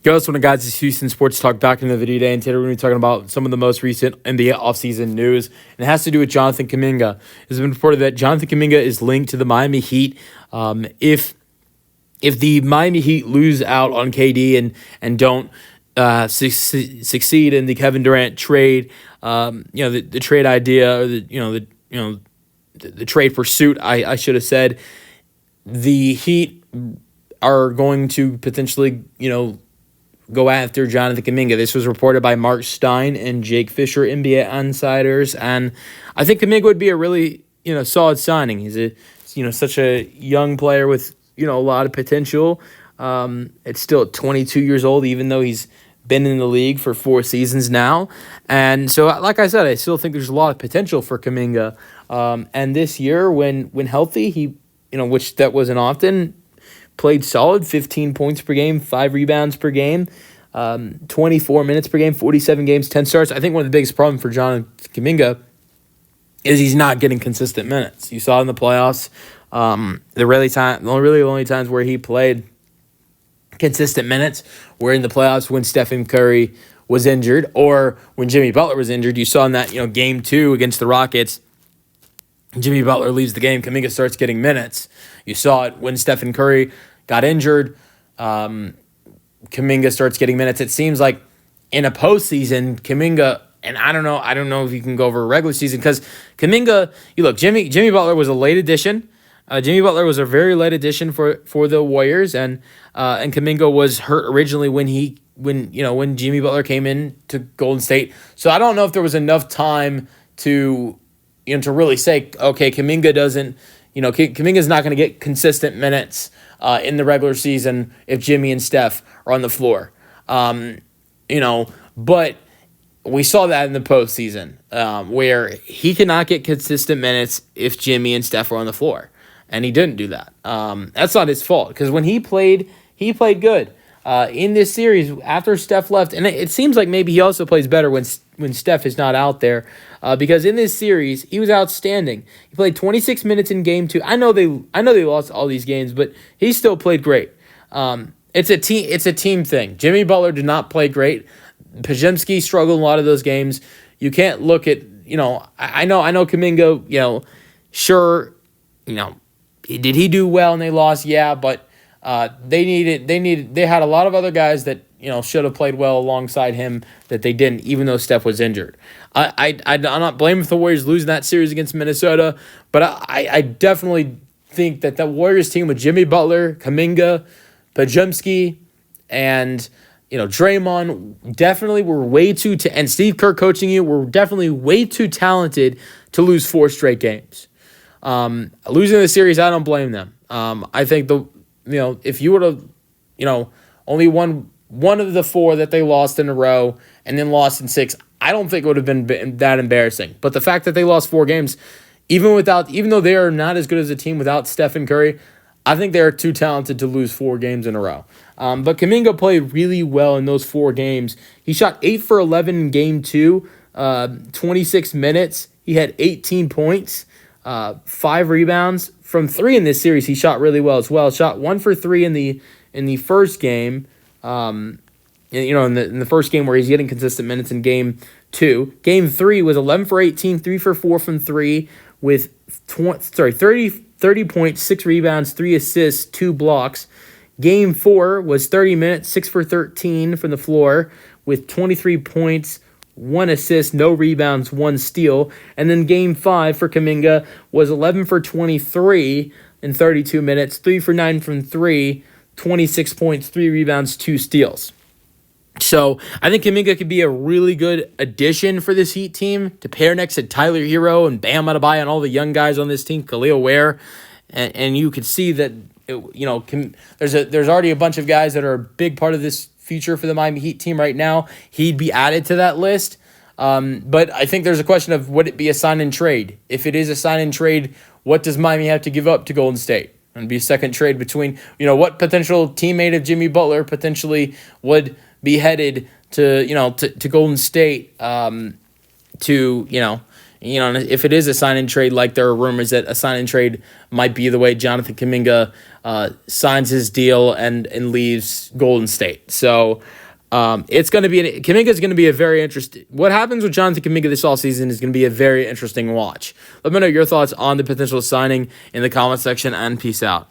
Yo, what's one of guys? It's Houston Sports Talk back in the video today, and today we're going to be talking about some of the most recent NBA offseason news, and it has to do with Jonathan Kuminga. It's been reported that Jonathan Kuminga is linked to the Miami Heat. If the Miami Heat lose out on KD and don't succeed in the Kevin Durant trade, the trade idea, or the trade pursuit, I should have said, the Heat are going to potentially go after Jonathan Kuminga. This was reported by Mark Stein and Jake Fisher, NBA insiders, and I think Kuminga would be a really solid signing. He's such a young player with a lot of potential. It's still 22 years old, even though he's been in the league for 4 seasons now, and so like I said, I still think there's a lot of potential for Kuminga. And this year, when healthy, he which that wasn't often, played solid, 15 points per game, 5 rebounds per game, 24 minutes per game, 47 games, 10 starts. I think one of the biggest problems for Jonathan Kuminga is he's not getting consistent minutes. You saw in the playoffs, the only times where he played consistent minutes were in the playoffs when Stephen Curry was injured or when Jimmy Butler was injured. You saw in that game 2 against the Rockets, Jimmy Butler leaves the game, Kuminga starts getting minutes. You saw it when Stephen Curry got injured. Kuminga starts getting minutes. It seems like in a postseason, Kuminga, and I don't know if you can go over a regular season, because Kuminga, Jimmy Butler was a late addition. Jimmy Butler was a very late addition for the Warriors, and Kuminga was hurt originally when Jimmy Butler came in to Golden State. So I don't know if there was enough time to really say, okay, Kuminga's not going to get consistent minutes in the regular season if Jimmy and Steph are on the floor. But we saw that in the postseason where he cannot get consistent minutes if Jimmy and Steph are on the floor. And he didn't do that. That's not his fault, because when he played good. In this series, after Steph left, and it seems like maybe he also plays better when Steph is not out there, because in this series he was outstanding. He played 26 minutes in Game 2. I know they lost all these games, but he still played great. It's a team thing. Jimmy Butler did not play great. Podziemski struggled in a lot of those games. You can't look at I know Kuminga. Sure, did he do well and they lost? Yeah, but. They had a lot of other guys that should have played well alongside him that they didn't, even though Steph was injured. I'm not blaming the Warriors losing that series against Minnesota, but I definitely think that Warriors team with Jimmy Butler, Kuminga, Podziemski, and Draymond definitely were way too and Steve Kerr coaching you were definitely way too talented to lose 4 straight games. Losing the series, I don't blame them. I think if you would have, only won one of the 4 that they lost in a row and then lost in 6, I don't think it would have been that embarrassing. But the fact that they lost 4 games, even though they are not as good as a team without Stephen Curry, I think they are too talented to lose 4 games in a row. But Kuminga played really well in those 4 games. He shot 8 for 11 in Game 2, 26 minutes. He had 18 points, 5 rebounds. From 3 in this series, he shot really well as well. Shot 1 for 3 in the first game. In the first game where he's getting consistent minutes in Game 2. Game 3 was 11 for 18, 3 for 4 from 3 with 30 points, 6 rebounds, 3 assists, 2 blocks. Game 4 was 30 minutes, 6 for 13 from the floor with 23 points, 1 assist, no rebounds, 1 steal. And then Game 5 for Kuminga was 11 for 23 in 32 minutes, 3 for 9 from 3, 26 points, 3 rebounds, 2 steals. So I think Kuminga could be a really good addition for this Heat team to pair next to Tyler Hero and Bam Adebayo and all the young guys on this team, Khalil Ware. And you could see that there's already a bunch of guys that are a big part of this future for the Miami Heat team right now. He'd be added to that list. But I think there's a question of, would it be a sign and trade? If it is a sign and trade, what does Miami have to give up to Golden State? And be a second trade between, what potential teammate of Jimmy Butler potentially would be headed to Golden State to And if it is a sign and trade, like there are rumors that a sign and trade might be the way Jonathan Kuminga signs his deal and leaves Golden State. So it's going to be Kuminga is going to be a very interesting. What happens with Jonathan Kuminga this offseason is going to be a very interesting watch. Let me know your thoughts on the potential signing in the comment section, and peace out.